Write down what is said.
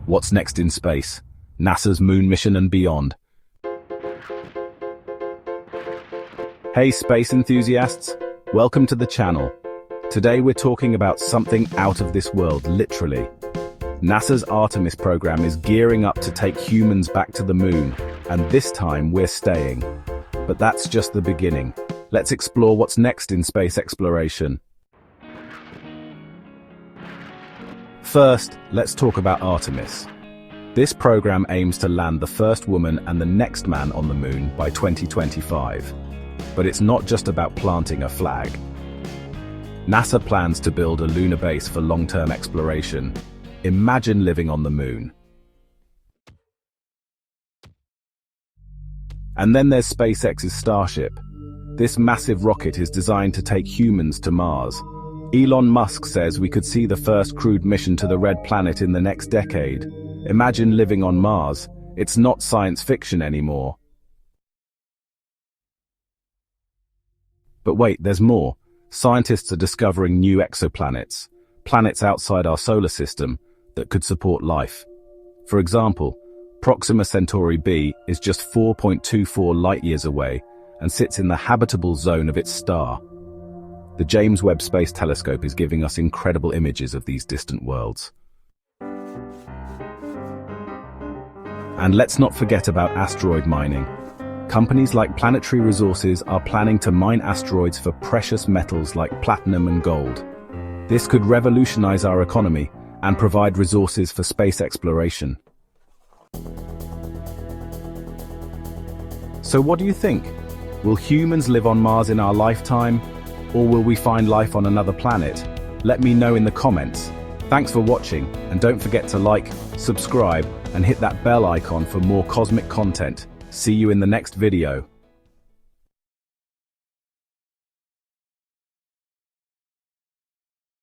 What's next in space? NASA's moon mission and beyond. Hey space enthusiasts, welcome to the channel. Today we're talking about something out of this world, literally. NASA's Artemis program is gearing up to take humans back to the moon, and this time we're staying. But that's just the beginning. Let's explore what's next in space exploration. First, let's talk about Artemis. This program aims to land the first woman and the next man on the moon by 2025. But it's not just about planting a flag. NASA plans to build a lunar base for long-term exploration. Imagine living on the moon. And then there's SpaceX's Starship. This massive rocket is designed to take humans to Mars. Elon Musk says we could see the first crewed mission to the red planet in the next decade. Imagine living on Mars. It's not science fiction anymore. But wait, there's more. Scientists are discovering new exoplanets, planets outside our solar system that could support life. For example, Proxima Centauri b is just 4.24 light-years away and sits in the habitable zone of its star. The James Webb Space Telescope is giving us incredible images of these distant worlds. And let's not forget about asteroid mining. Companies like Planetary Resources are planning to mine asteroids for precious metals like platinum and gold. This could revolutionize our economy and provide resources for space exploration. So what do you think? Will humans live on Mars in our lifetime? Or will we find life on another planet? Let me know in the comments. Thanks for watching, and don't forget to like, subscribe, and hit that bell icon for more cosmic content. See you in the next video.